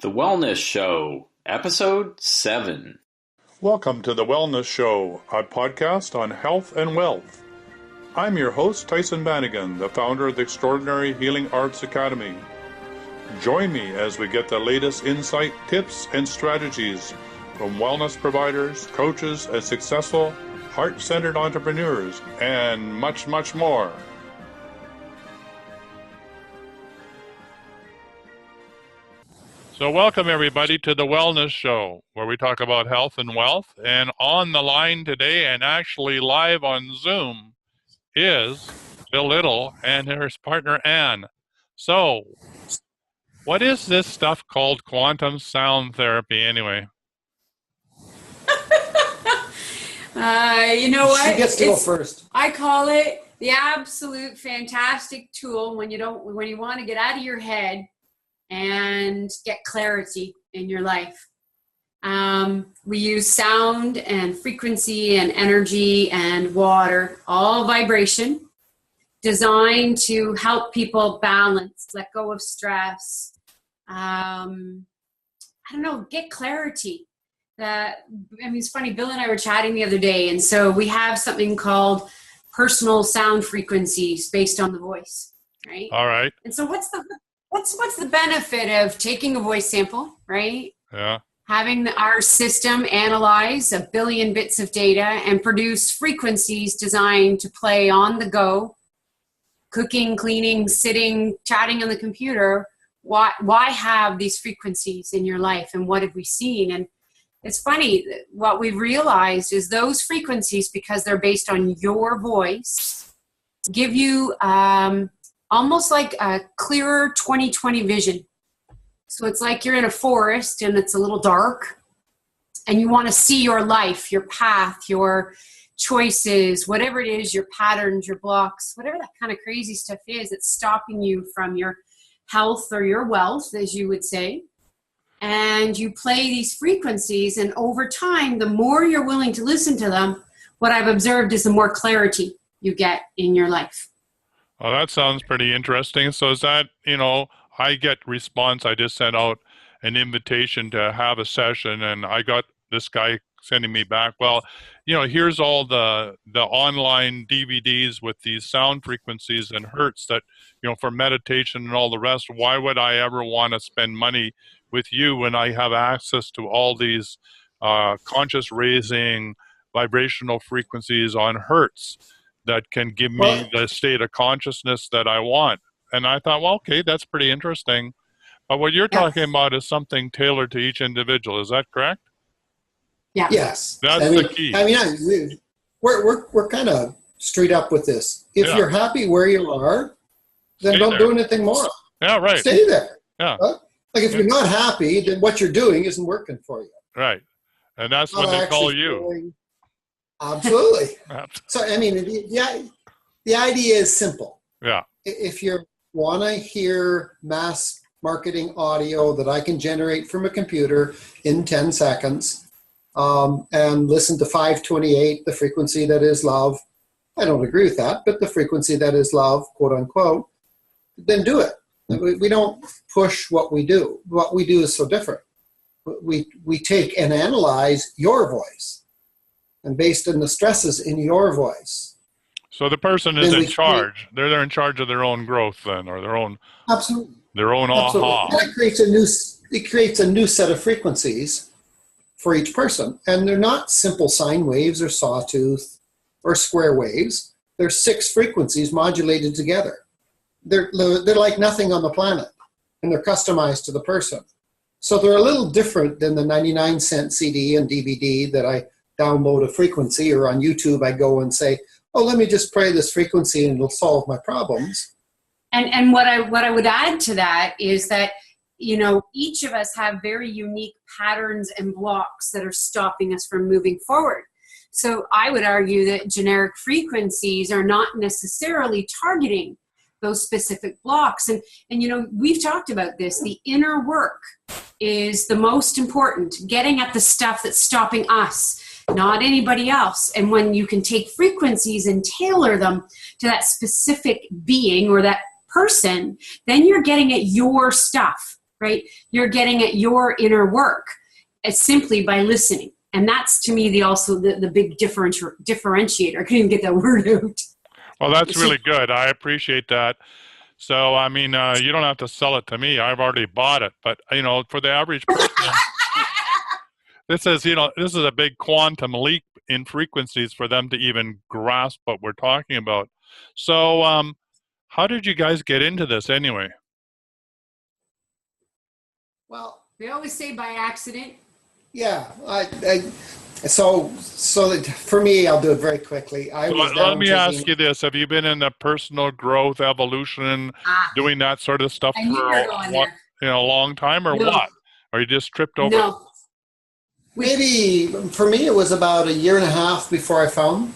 The Wellness Show, Episode 7. Welcome to The Wellness Show, a podcast on health and wealth. I'm your host, Tyson Bannigan, the founder of the Extraordinary Healing Arts Academy. Join me as we get the latest insight, tips, and strategies from wellness providers, coaches, and successful, heart-centered entrepreneurs, and much, much more. So welcome everybody to the Wellness Show, where we talk about health and wealth. And on the line today, and actually live on Zoom, is Bill Little and his partner Anne. So, what is this stuff called quantum sound therapy anyway? You know what? She gets to go first. I call it the absolute fantastic tool when you want to get out of your head and get clarity in your life. We use sound and frequency and energy and water, all vibration, designed to help people balance, let go of stress. Get clarity. It's funny, Bill and I were chatting the other day, and so we have something called personal sound frequencies based on the voice, right? All right. And so what's the benefit of taking a voice sample, right? Yeah. Having our system analyze 1 billion bits of data and produce frequencies designed to play on the go, cooking, cleaning, sitting, chatting on the computer. Why have these frequencies in your life, and what have we seen? And it's funny, what we've realized is those frequencies, because they're based on your voice, give you almost like a clearer 20/20 vision. So it's like you're in a forest and it's a little dark and you want to see your life, your path, your choices, whatever it is, your patterns, your blocks, whatever that kind of crazy stuff is that's stopping you from your health or your wealth, as you would say. And you play these frequencies, and over time, the more you're willing to listen to them, what I've observed is the more clarity you get in your life. Well, that sounds pretty interesting. So is that, I get response. I just sent out an invitation to have a session, and I got this guy sending me back, well, here's all the online DVDs with these sound frequencies and hertz that, for meditation and all the rest. Why would I ever want to spend money with you when I have access to all these conscious raising vibrational frequencies on hertz that can give me the state of consciousness that I want? And I thought, well, okay, that's pretty interesting. But what you're talking about is something tailored to each individual. Is that correct? Yeah. Yes. That's the key. We're kind of straight up with this. If you're happy where you are, then don't do anything more. Yeah, right. Stay there. Yeah. Like if you're not happy, then what you're doing isn't working for you. Right. And that's when they call you. Absolutely. So, the idea is simple. Yeah. If you want to hear mass marketing audio that I can generate from a computer in 10 seconds, and listen to 528, the frequency that is love. I don't agree with that, but the frequency that is love, quote unquote, then do it. We don't push what we do. What we do is so different. We take and analyze your voice, and based on the stresses in your voice. So the person is in charge. They're in charge of their own growth then, or their own. Absolutely. Their own Absolutely. aha. And it creates a new set of frequencies for each person. And they're not simple sine waves or sawtooth or square waves. They're 6 frequencies modulated together. They're like nothing on the planet, and they're customized to the person. So they're a little different than the 99-cent CD and DVD that I download a frequency, or on YouTube I go and say, oh, let me just play this frequency and it'll solve my problems. And what I would add to that is that, each of us have very unique patterns and blocks that are stopping us from moving forward. So I would argue that generic frequencies are not necessarily targeting those specific blocks. And we've talked about this. The inner work is the most important, getting at the stuff that's stopping us, not anybody else. And when you can take frequencies and tailor them to that specific being or that person, then you're getting at your stuff, right? You're getting at your inner work simply by listening. And that's, to me, the big differentiator. I couldn't even get that word out. Well, that's really good. I appreciate that. So, I mean, you don't have to sell it to me. I've already bought it. But, for the average person, this is a big quantum leap in frequencies for them to even grasp what we're talking about. So, how did you guys get into this anyway? Well, we always say by accident. Yeah, so for me, I'll do it very quickly. Let me ask you this: have you been in the personal growth, evolution, doing that sort of stuff for a long time, or what? Or you just tripped over? No. Maybe for me, it was about a year and a half before I found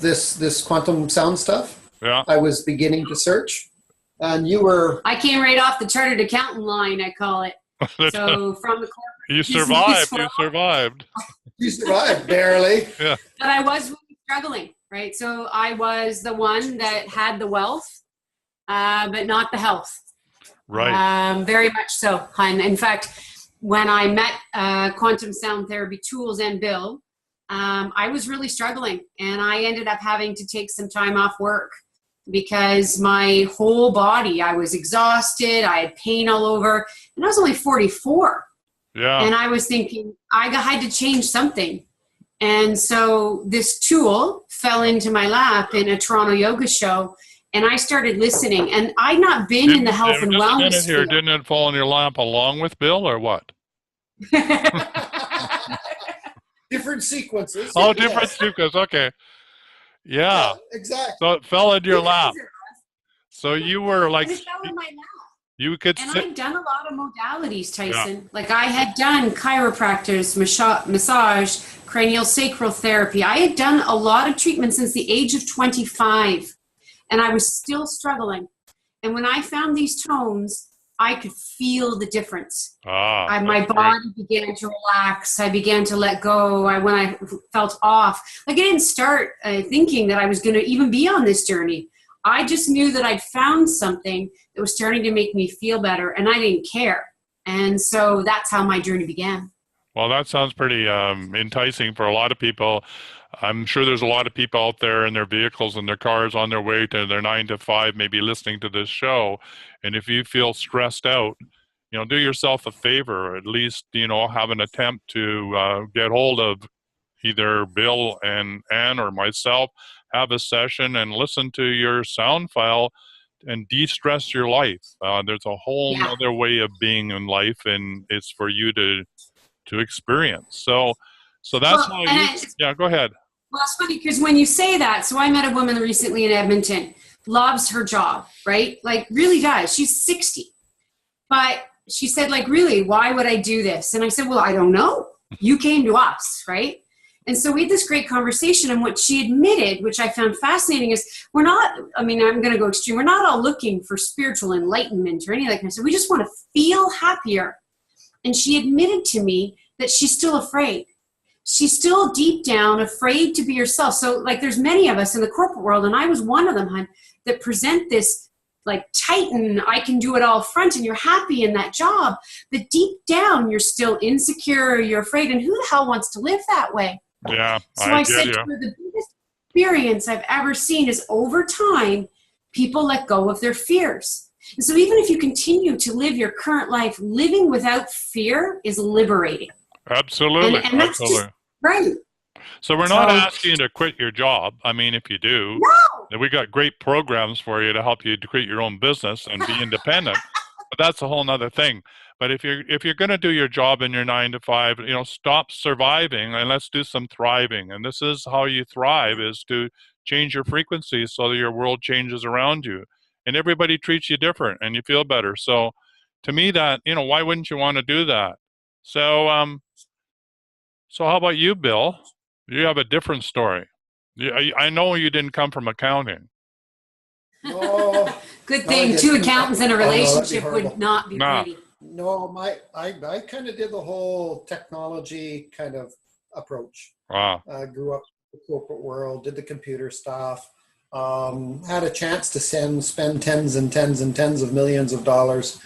this quantum sound stuff. Yeah. I was beginning to search, and you were. I came right off the chartered accountant line, I call it. So from the corporate. You survived. You survived. You survived, barely. Yeah. But I was really struggling, right? So I was the one that had the wealth, but not the health. Right. Very much so. And in fact, when I met Quantum Sound Therapy Tools and Bill, I was really struggling. And I ended up having to take some time off work because my whole body, I was exhausted. I had pain all over. And I was only 44. Yeah. And I was thinking, I had to change something. And so this tool fell into my lap in a Toronto yoga show, and I started listening. And I'd not been in the health and wellness field. Didn't it fall in your lap along with Bill, or what? Different sequences. Oh, different sequences. Okay. Yeah. Exactly. So it fell in your lap. So you were like. It fell in my lap. You could and I'd done a lot of modalities, Tyson. Yeah. Like I had done chiropractors, massage, cranial sacral therapy. I had done a lot of treatment since the age of 25, and I was still struggling. And when I found these tones, I could feel the difference. My body began to relax. I began to let go. When I felt off, like I didn't start thinking that I was going to even be on this journey. I just knew that I'd found something that was starting to make me feel better, and I didn't care. And so that's how my journey began. Well, that sounds pretty enticing for a lot of people. I'm sure there's a lot of people out there in their vehicles and their cars on their way to their 9 to 5, maybe listening to this show. And if you feel stressed out, do yourself a favor, or at least, have an attempt to get hold of either Bill and Ann or myself, have a session and listen to your sound file and de-stress your life. There's a whole other way of being in life, and it's for you to experience. So that's how you, go ahead. Well, it's funny because when you say that, so I met a woman recently in Edmonton, loves her job, right? Like really does. She's 60. But she said, like, really, why would I do this? And I said, well, I don't know. You came to us, right? And so we had this great conversation, and what she admitted, which I found fascinating, is I'm going to go extreme. We're not all looking for spiritual enlightenment or anything like that. So we just want to feel happier. And she admitted to me that she's still afraid. She's still deep down afraid to be herself. So like there's many of us in the corporate world, and I was one of them, hon, that present this like Titan, I can do it all front, and you're happy in that job. But deep down, you're still insecure, you're afraid, and who the hell wants to live that way? Yeah, so I said to her, the biggest experience I've ever seen is over time, people let go of their fears. And so even if you continue to live your current life, living without fear is liberating. Absolutely. And that's absolutely. Just right. So we're not asking you to quit your job. I mean, if you do, we got great programs for you to help you to create your own business and be independent. But that's a whole nother thing. But if you're going to do your job in your 9 to 5, stop surviving and let's do some thriving. And this is how you thrive, is to change your frequency so that your world changes around you. And everybody treats you different and you feel better. So to me that, why wouldn't you want to do that? So how about you, Bill? You have a different story. I know you didn't come from accounting. No. Good thing. 2 accountants in a relationship would not be pretty. No, I kind of did the whole technology kind of approach. Wow. I grew up in the corporate world, did the computer stuff, had a chance to spend tens and tens and tens of millions of dollars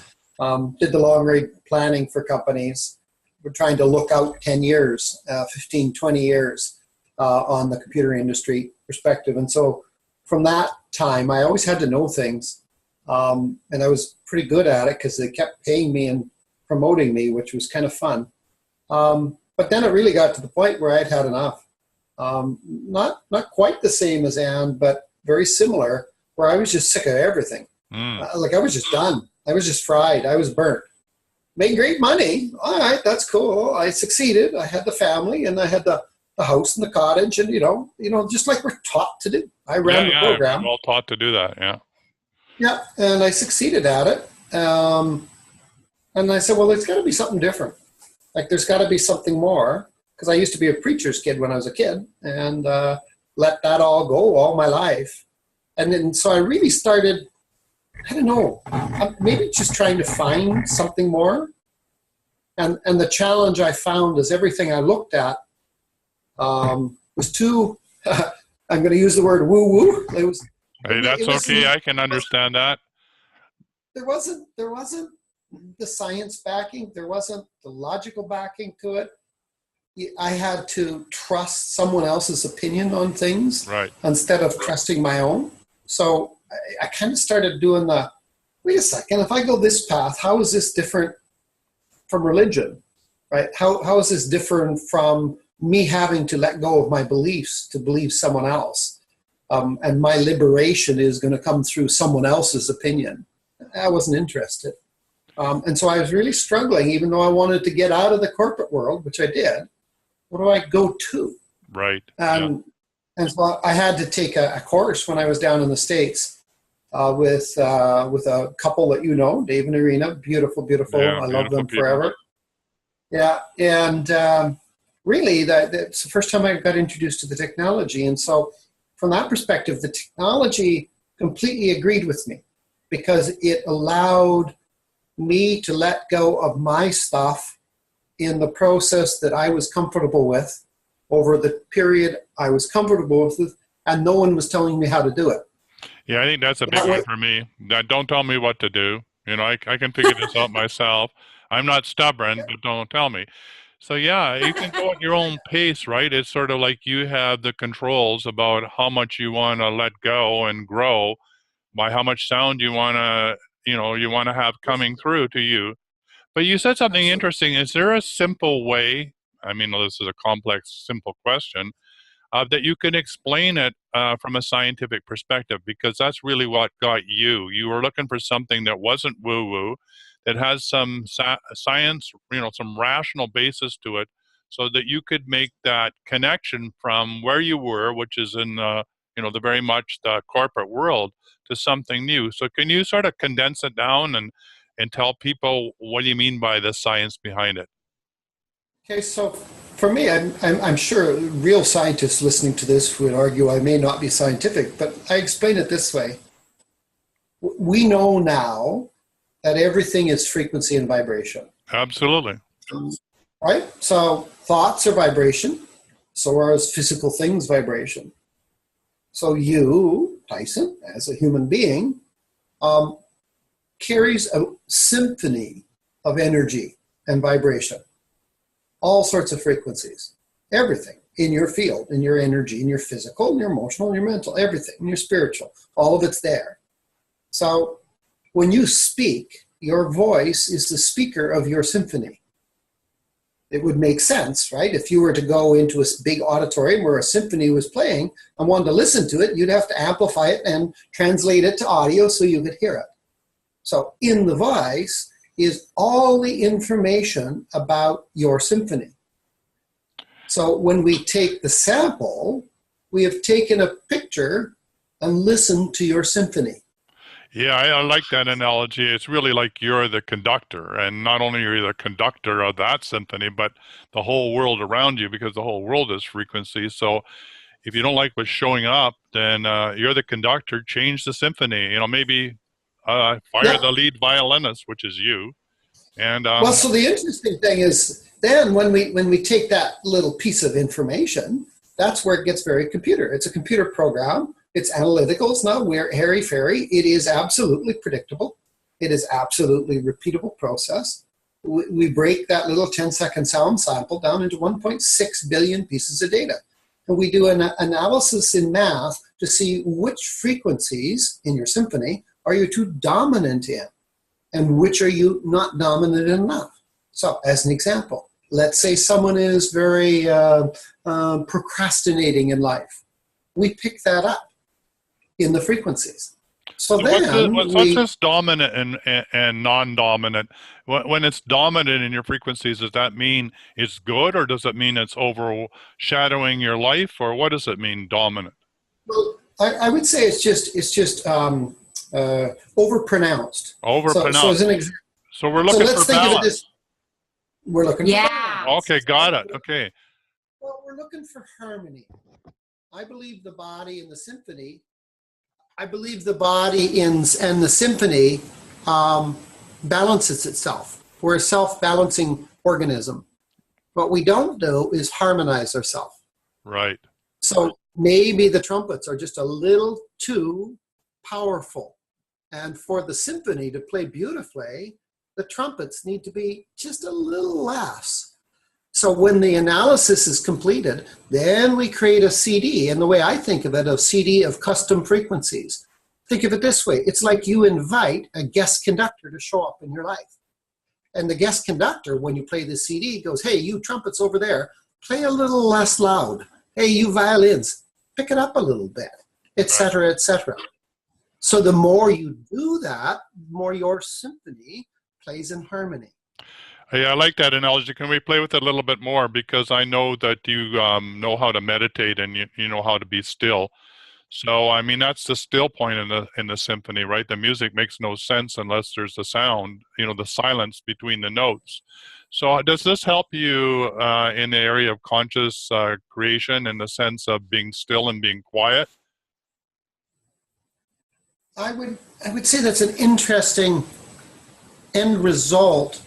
Did the long range planning for companies. We're trying to look out 10 years, 15, 20 years on the computer industry perspective. And so from that time, I always had to know things. And I was pretty good at it because they kept paying me and promoting me, which was kind of fun. But then it really got to the point where I'd had enough. Not quite the same as Anne, but very similar, where I was just sick of everything. Like I was just done. I was just fried. I was burnt. Made great money. All right, that's cool. I succeeded. I had the family, and I had the house and the cottage, and you know, just like we're taught to do. I ran the program. We're all taught to do that. Yeah. Yeah, and I succeeded at it. And I said, well, there's got to be something different. Like there's got to be something more, because I used to be a preacher's kid when I was a kid, and let that all go all my life. And then so I really started, I don't know, maybe just trying to find something more. And the challenge I found is everything I looked at was too, I'm going to use the word woo-woo. Hey, that's okay. I can understand that. There wasn't the science backing. There wasn't the logical backing to it. I had to trust someone else's opinion on things instead of trusting my own. So I kind of started doing wait a second, if I go this path, how is this different from religion, right? How is this different from me having to let go of my beliefs to believe someone else? And my liberation is going to come through someone else's opinion. I wasn't interested. And so I was really struggling, even though I wanted to get out of the corporate world, which I did. What do I go to? Right. And so I had to take a course when I was down in the States with a couple that you know, Dave and Irina. Beautiful. Yeah, I love them forever. Yeah. And really, that's the first time I got introduced to the technology. And so from that perspective, the technology completely agreed with me because it allowed me to let go of my stuff in the process that I was comfortable with over the period I was comfortable with, and no one was telling me how to do it. Yeah, I think that's a big one for me. Don't tell me what to do. You know, I can figure this out myself. I'm not stubborn, but don't tell me. So yeah, you can go at your own pace, right? It's sort of like you have the controls about how much you want to let go and grow by how much sound you want to have coming through to you. But you said something interesting. Is there a simple way, I mean, this is a complex, simple question, that you can explain it from a scientific perspective? Because that's really what got you. You were looking for something that wasn't woo-woo, that has some science, some rational basis to it, so that you could make that connection from where you were, which is in the very much the corporate world, to something new. So can you sort of condense it down and tell people what do you mean by the science behind it? Okay, so for me, I'm sure real scientists listening to this would argue I may not be scientific, but I explain it this way. We know now that everything is frequency and vibration. Absolutely. Right? So thoughts are vibration, so are physical things vibration. So you, Tyson, as a human being, carries a symphony of energy and vibration. All sorts of frequencies. Everything in your field, in your energy, in your physical, in your emotional, in your mental, everything, in your spiritual. All of it's there. So when you speak, your voice is the speaker of your symphony. It would make sense, right? If you were to go into a big auditorium where a symphony was playing and wanted to listen to it, you'd have to amplify it and translate it to audio so you could hear it. So in the voice is all the information about your symphony. So when we take the sample, we have taken a picture and listened to your symphony. Yeah, I like that analogy. It's really like you're the conductor, and not only are you the conductor of that symphony, but the whole world around you, because the whole world is frequency. So if you don't like what's showing up, then you're the conductor. Change the symphony. Maybe fire the lead violinist, which is you. And well, so the interesting thing is then when we take that little piece of information, that's where it gets very computer. It's a computer program. It's analytical. It's not airy-fairy. It is absolutely predictable. It is absolutely repeatable process. We break that little 10-second sound sample down into 1.6 billion pieces of data. And we do an analysis in math to see which frequencies in your symphony are you too dominant in and which are you not dominant enough. So as an example, let's say someone is very procrastinating in life. We pick that up in the frequencies. So then what's this dominant and non-dominant? When it's dominant in your frequencies, does that mean it's good, or does it mean it's overshadowing your life, or what does it mean, dominant? Well, I would say it's just overpronounced. Overpronounced. So as an example, so we're looking let's for think balance. of it as we're looking. Yeah. For balance. Okay, got it. Okay. Well, we're looking for harmony. I believe the body in the symphony. And the symphony balances itself. We're a self-balancing organism. What we don't do is harmonize ourselves. Right. So maybe the trumpets are just a little too powerful. And for the symphony to play beautifully, the trumpets need to be just a little less. So when the analysis is completed, then we create a CD. And the way I think of it, a CD of custom frequencies. Think of it this way. It's like you invite a guest conductor to show up in your life. And the guest conductor, when you play the CD, goes, hey, you trumpets over there, play a little less loud. Hey, you violins, pick it up a little bit, et cetera, et cetera. So the more you do that, the more your symphony plays in harmony. Yeah, I like that analogy. Can we play with it a little bit more? Because I know that you know how to meditate and you know how to be still. So, I mean, that's the still point in the symphony, right? The music makes no sense unless there's the sound, the silence between the notes. So does this help you in the area of conscious creation in the sense of being still and being quiet? I would say that's an interesting end result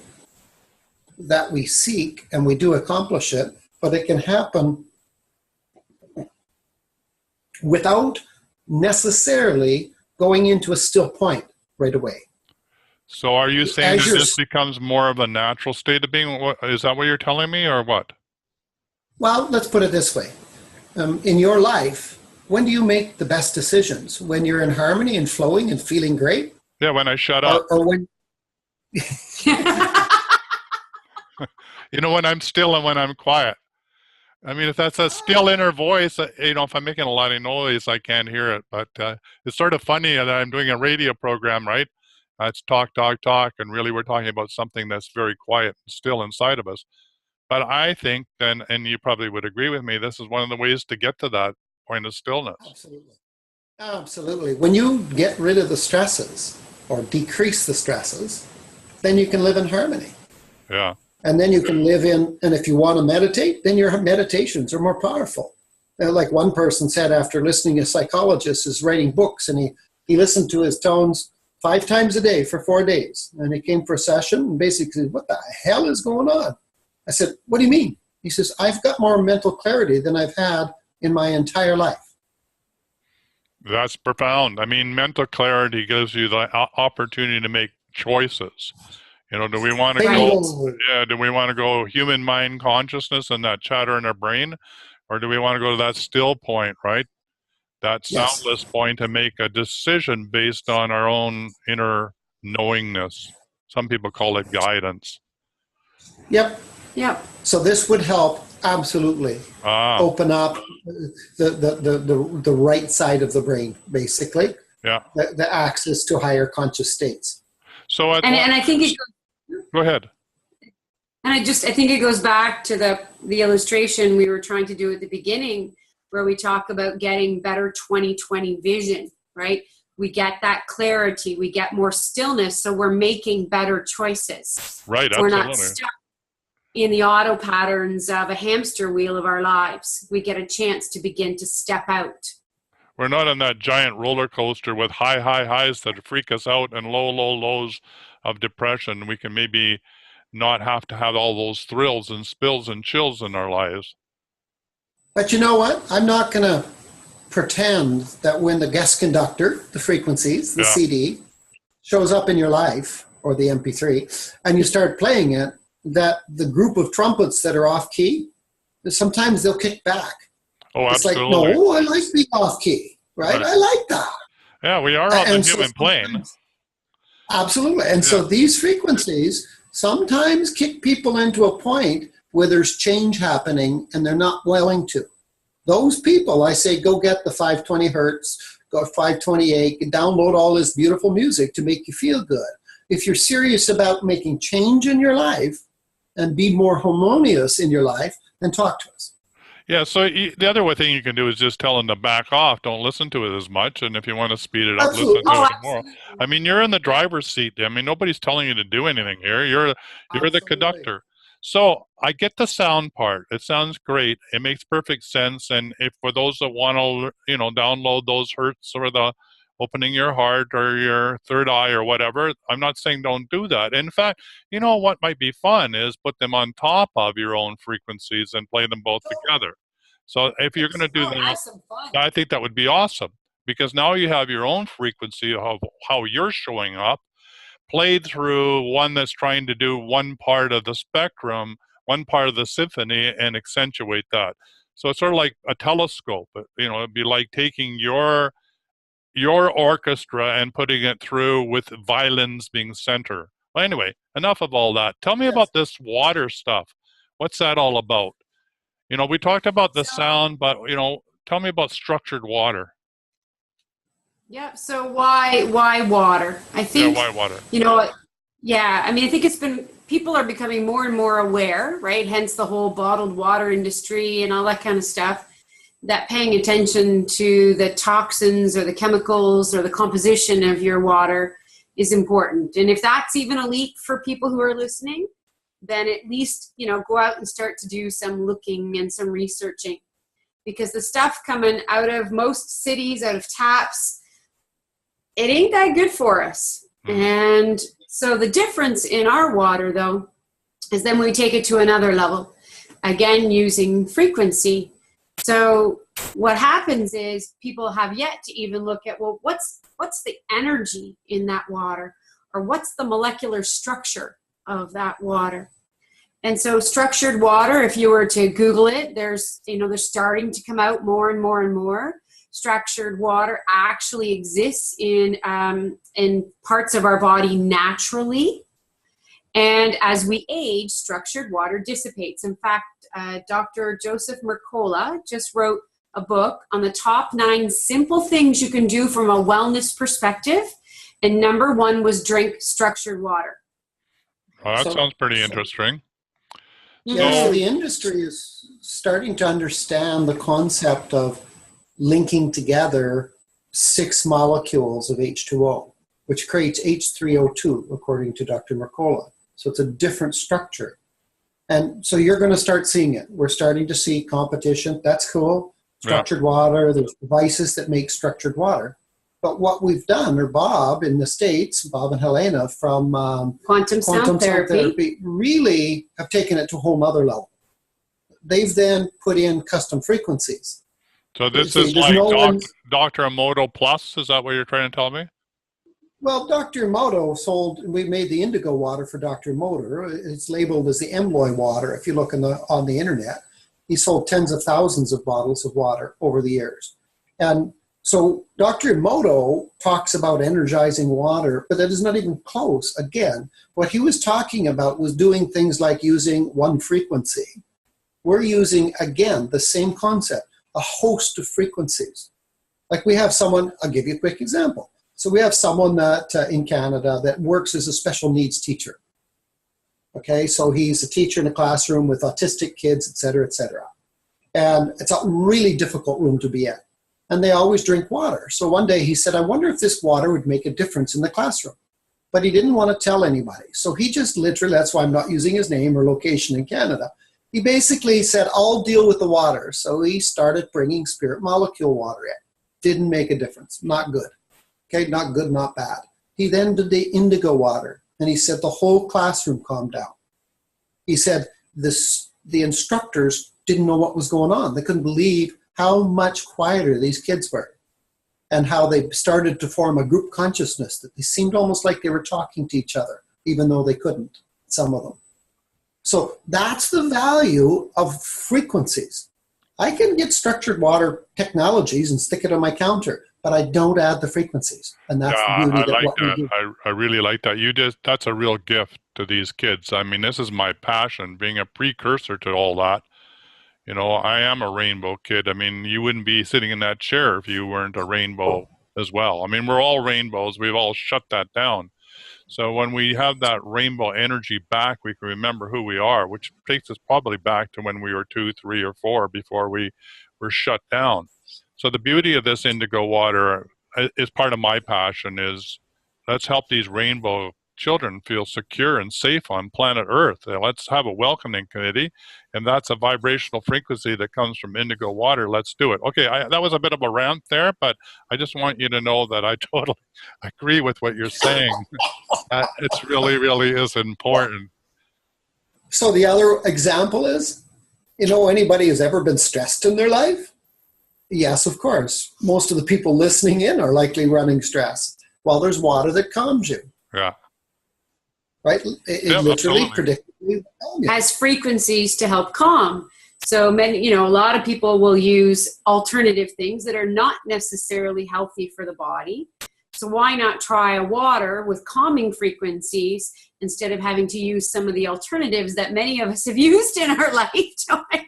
that we seek, and we do accomplish it, but it can happen without necessarily going into a still point right away. So are you saying that this becomes more of a natural state of being? Is that what you're telling me, or what? Well, let's put it this way. In your life, when do you make the best decisions? When you're in harmony and flowing and feeling great? Yeah, when I shut up. Or when... when I'm still and when I'm quiet. I mean, if that's a still inner voice, if I'm making a lot of noise, I can't hear it. But it's sort of funny that I'm doing a radio program, right? It's talk, talk, talk, and really we're talking about something that's very quiet and still inside of us. But I think, and you probably would agree with me, this is one of the ways to get to that point of stillness. Absolutely. Absolutely. When you get rid of the stresses or decrease the stresses, then you can live in harmony. Yeah. And then you can live in, and if you want to meditate, then your meditations are more powerful. Like one person said after listening to a psychologist is writing books, and he listened to his tones 5 times a day for 4 days. And he came for a session and basically said, what the hell is going on? I said, what do you mean? He says, I've got more mental clarity than I've had in my entire life. That's profound. I mean, mental clarity gives you the opportunity to make choices. Do we want to go? Yeah, do we want to go human mind consciousness and that chatter in our brain, or do we want to go to that still point, right? That soundless point, and make a decision based on our own inner knowingness. Some people call it guidance. Yep. Yep. So this would help absolutely open up the right side of the brain, basically. Yeah. The access to higher conscious states. So and I think it. Go ahead. And I think it goes back to the illustration we were trying to do at the beginning, where we talk about getting better 20/20 vision, right? We get that clarity, we get more stillness, so we're making better choices. Right, we're absolutely. not stuck in the auto patterns of a hamster wheel of our lives. We get a chance to begin to step out. We're not on that giant roller coaster with high highs that freak us out and low lows of depression. We can maybe not have to have all those thrills and spills and chills in our lives. But you know what? I'm not going to pretend that when the guest conductor, the frequencies, the CD, shows up in your life, or the MP3, and you start playing it, that the group of trumpets that are off key, sometimes they'll kick back. Oh, It's absolutely. like, no, I like being off key, right? I like that. Yeah, we are on the human plane. Absolutely. And so these frequencies sometimes kick people into a point where there's change happening and they're not willing to. Those people, I say, go get the 520 hertz, go 528, download all this beautiful music to make you feel good. If you're serious about making change in your life and be more harmonious in your life, then talk to us. Yeah, so the other thing you can do is just tell them to back off. Don't listen to it as much. And if you want to speed it up, listen to it more. I mean, you're in the driver's seat. I mean, nobody's telling you to do anything here. You're the conductor. So I get the sound part. It sounds great. It makes perfect sense. And if for those that want to, download those hertz or the opening your heart or your third eye or whatever, I'm not saying don't do that. In fact, what might be fun is put them on top of your own frequencies and play them both together. So if you're going to do that, I think that would be awesome, because now you have your own frequency of how you're showing up, played through one that's trying to do one part of the spectrum, one part of the symphony, and accentuate that. So it's sort of like a telescope. It'd be like taking your orchestra and putting it through with violins being center. Well, anyway, enough of all that. Tell me about this water stuff. What's that all about? We talked about the sound, but, tell me about structured water. Yeah. So why water? I think. Yeah, why water? I mean, I think people are becoming more and more aware, right? Hence the whole bottled water industry and all that kind of stuff. That paying attention to the toxins or the chemicals or the composition of your water is important. And if that's even a leak for people who are listening, then at least, go out and start to do some looking and some researching. Because the stuff coming out of most cities, out of taps, it ain't that good for us. And so the difference in our water, though, is then we take it to another level. Again, using frequency. So what happens is people have yet to even look at, well, what's the energy in that water? Or what's the molecular structure of that water? And so structured water, if you were to Google it, they're starting to come out more and more and more. Structured water actually exists in parts of our body naturally. And as we age, structured water dissipates. In fact, Dr. Joseph Mercola just wrote a book on the top 9 simple things you can do from a wellness perspective. And number 1 was drink structured water. Oh, that sounds pretty interesting. So the industry is starting to understand the concept of linking together 6 molecules of H2O, which creates H3O2, according to Dr. Mercola. So it's a different structure. And so you're going to start seeing it. We're starting to see competition. That's cool. Structured water. There's devices that make structured water. But what we've done, or Bob in the States, Bob and Helena from Quantum Sound Therapy, really have taken it to a whole other level. They've then put in custom frequencies. So this is like Dr. Emoto Plus? Is that what you're trying to tell me? Well, Dr. Emoto we made the indigo water for Dr. Emoto. It's labeled as the Emloy water. If you look on the internet, he sold tens of thousands of bottles of water over the years. And so Dr. Emoto talks about energizing water, but that is not even close. Again, what he was talking about was doing things like using one frequency. We're using, again, the same concept, a host of frequencies. Like we have someone, I'll give you a quick example. So we have someone that in Canada that works as a special needs teacher. Okay, so he's a teacher in a classroom with autistic kids, et cetera, et cetera. And it's a really difficult room to be in. And they always drink water. So one day he said, I wonder if this water would make a difference in the classroom. But he didn't want to tell anybody. So he just literally, that's why I'm not using his name or location in Canada. He basically said, I'll deal with the water. So he started bringing spirit molecule water in. Didn't make a difference. Not good. Okay, not good, not bad. He then did the indigo water. And he said the whole classroom calmed down. He said the instructors didn't know what was going on. They couldn't believe how much quieter these kids were. and how they started to form a group consciousness, that they seemed almost like they were talking to each other, even though they couldn't, some of them. So that's the value of frequencies. I can get structured water technologies and stick it on my counter, but I don't add the frequencies. And that's the beauty I like what we that. do. I really like that. That's a real gift to these kids. I mean, this is my passion, being a precursor to all that. You know, I am a rainbow kid. I mean, you wouldn't be sitting in that chair if you weren't a rainbow as well. I mean, we're all rainbows. We've all shut that down. So when we have that rainbow energy back, we can remember who we are, which takes us probably back to when we were 2, 3, or 4 before we were shut down. So the beauty of this indigo water is part of my passion is let's help these rainbow children feel secure and safe on planet Earth. Let's have a welcoming committee, and that's a vibrational frequency that comes from indigo water. Let's do it. Okay, that was a bit of a rant there, but I just want you to know that I totally agree with what you're saying. It's really, really is important. So the other example is, anybody who's ever been stressed in their life? Yes, of course. Most of the people listening in are likely running stress. Well, there's water that calms you. Yeah. Right? It literally, predictably has frequencies to help calm. So many, a lot of people will use alternative things that are not necessarily healthy for the body. So why not try a water with calming frequencies instead of having to use some of the alternatives that many of us have used in our lifetime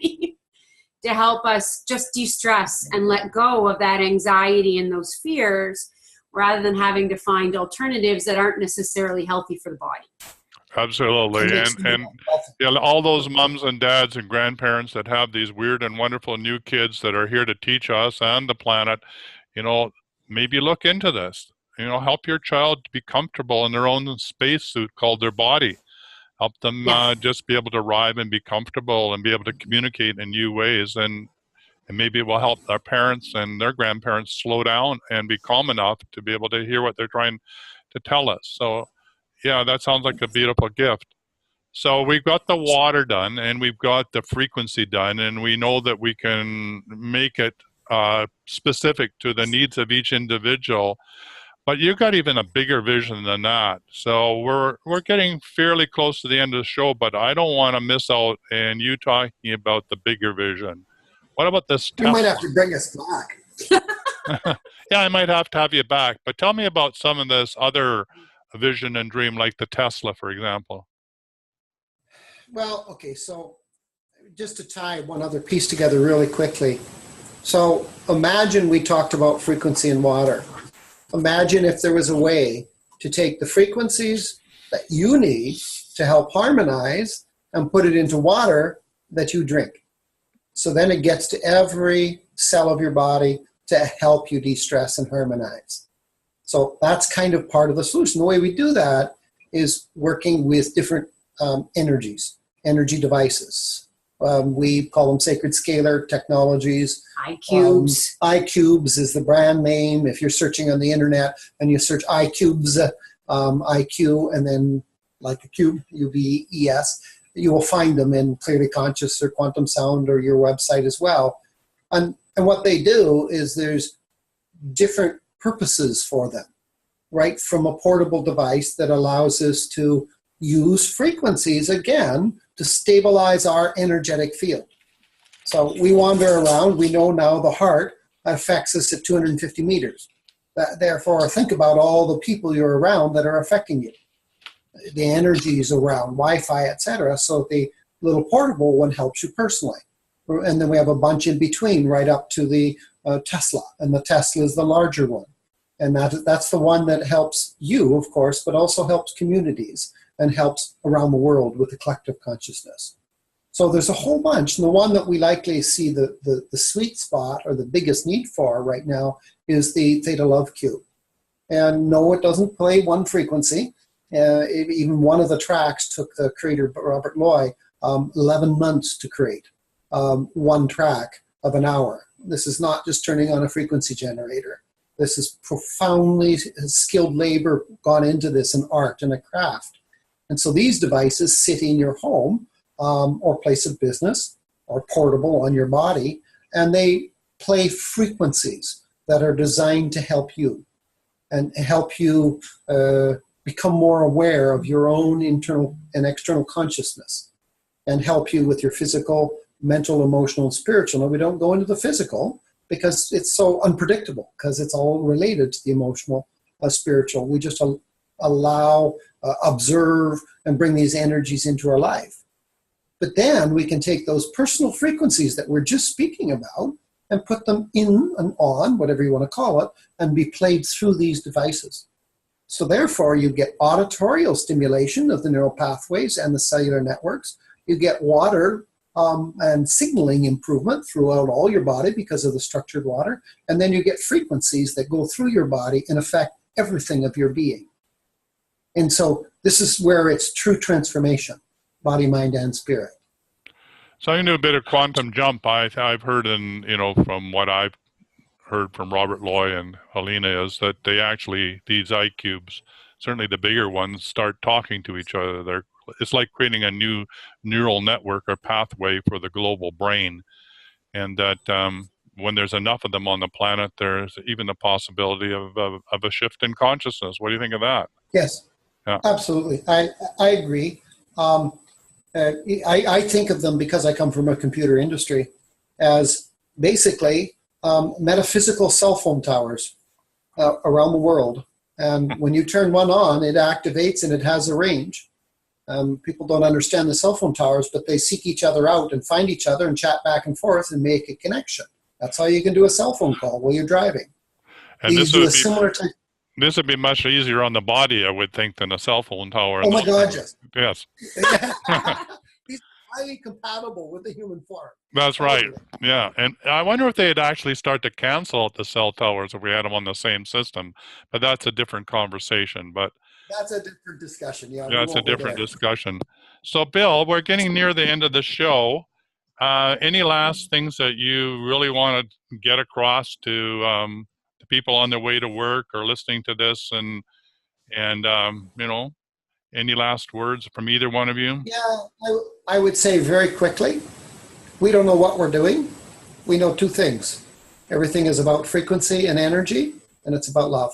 to help us just de-stress and let go of that anxiety and those fears, rather than having to find alternatives that aren't necessarily healthy for the body. Absolutely. And all those moms and dads and grandparents that have these weird and wonderful new kids that are here to teach us and the planet, maybe look into this. Help your child be comfortable in their own spacesuit called their body. Help them just be able to arrive and be comfortable and be able to communicate in new ways. And maybe it will help their parents and their grandparents slow down and be calm enough to be able to hear what they're trying to tell us. So, yeah, that sounds like a beautiful gift. So we've got the water done and we've got the frequency done, and we know that we can make it specific to the needs of each individual. But you've got even a bigger vision than that. So we're getting fairly close to the end of the show, but I don't want to miss out in you talking about the bigger vision. What about this Tesla? You might have to bring us back. Yeah, I might have to have you back. But tell me about some of this other vision and dream, like the Tesla, for example. Well, okay, so just to tie one other piece together really quickly. So imagine we talked about frequency in water. Imagine if there was a way to take the frequencies that you need to help harmonize and put it into water that you drink. So then it gets to every cell of your body to help you de-stress and harmonize. So that's kind of part of the solution. The way we do that is working with different energy devices. We call them sacred scalar technologies. IQubes. IQubes is the brand name. If you're searching on the internet and you search IQubes, IQ, and then like a cube, UBES, you will find them in Clearly Conscious or Quantum Sound or your website as well. And what they do is there's different purposes for them, right? From a portable device that allows us to use frequencies, again, to stabilize our energetic field. So we wander around. We know now the heart affects us at 250 meters. Therefore, think about all the people you're around that are affecting you. The energies around, Wi-Fi, etc. So the little portable one helps you personally. And then we have a bunch in between right up to the Tesla. And the Tesla is the larger one. And that's the one that helps you, of course, but also helps communities and helps around the world with the collective consciousness. So there's a whole bunch. And the one that we likely see the sweet spot or the biggest need for right now is the Theta Love Cube. And no, it doesn't play one frequency. Even one of the tracks took the creator, Robert Loy, 11 months to create one track of an hour. This is not just turning on a frequency generator. This is profoundly skilled labor gone into this, an art and a craft. And so these devices sit in your home or place of business or portable on your body, and they play frequencies that are designed to help you and help you become more aware of your own internal and external consciousness and help you with your physical, mental, emotional, and spiritual. And we don't go into the physical because it's so unpredictable, because it's all related to the emotional, spiritual. We just allow, observe, and bring these energies into our life. But then we can take those personal frequencies that we're just speaking about and put them in and on, whatever you want to call it, and be played through these devices. So therefore, you get auditorial stimulation of the neural pathways and the cellular networks. You get water and signaling improvement throughout all your body because of the structured water. And then you get frequencies that go through your body and affect everything of your being. And so this is where it's true transformation, body, mind, and spirit. So I'm going to do a bit of quantum jump. I've heard, from what I've heard from Robert Loy and Helena, is that these IQubes, certainly the bigger ones, start talking to each other. It's like creating a new neural network or pathway for the global brain. And that when there's enough of them on the planet, there's even the possibility of a shift in consciousness. What do you think of that? Yes, yeah. Absolutely. I agree. I think of them, because I come from a computer industry, as basically metaphysical cell phone towers around the world. And when you turn one on, it activates and it has a range. People don't understand the cell phone towers, but they seek each other out and find each other and chat back and forth and make a connection. That's how you can do a cell phone call while you're driving. And this would be much easier on the body, I would think, than a cell phone tower. Oh my God, yes. Yes. He's highly compatible with the human form. That's right. Yeah. And I wonder if they'd actually start to cancel out the cell towers if we had them on the same system. But that's a different conversation. But that's a different discussion. Yeah, that's a different discussion. So, Bill, we're getting near the end of the show. Any last things that you really want to get across to the people on their way to work or listening to this, and any last words from either one of you? Yeah, I would say very quickly, we don't know what we're doing. We know two things. Everything is about frequency and energy, and it's about love.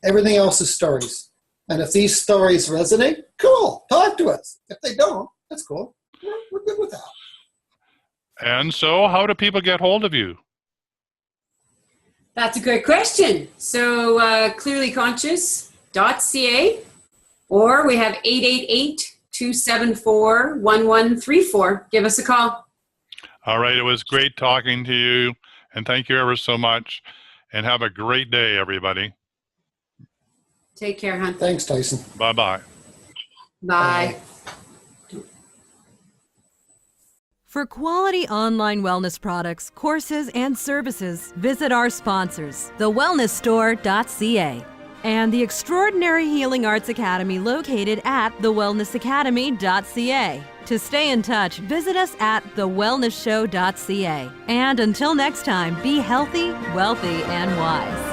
Everything else is stories. And if these stories resonate, cool, talk to us. If they don't, that's cool. We're good with that. And so how do people get hold of you? That's a great question. So clearlyconscious.ca, or we have 888-274-1134. Give us a call. All right. It was great talking to you. And thank you ever so much. And have a great day, everybody. Take care, hon. Thanks, Tyson. Bye-bye. Bye. For quality online wellness products, courses, and services, visit our sponsors, thewellnessstore.ca and the Extraordinary Healing Arts Academy located at thewellnessacademy.ca. To stay in touch, visit us at thewellnessshow.ca. And until next time, be healthy, wealthy, and wise.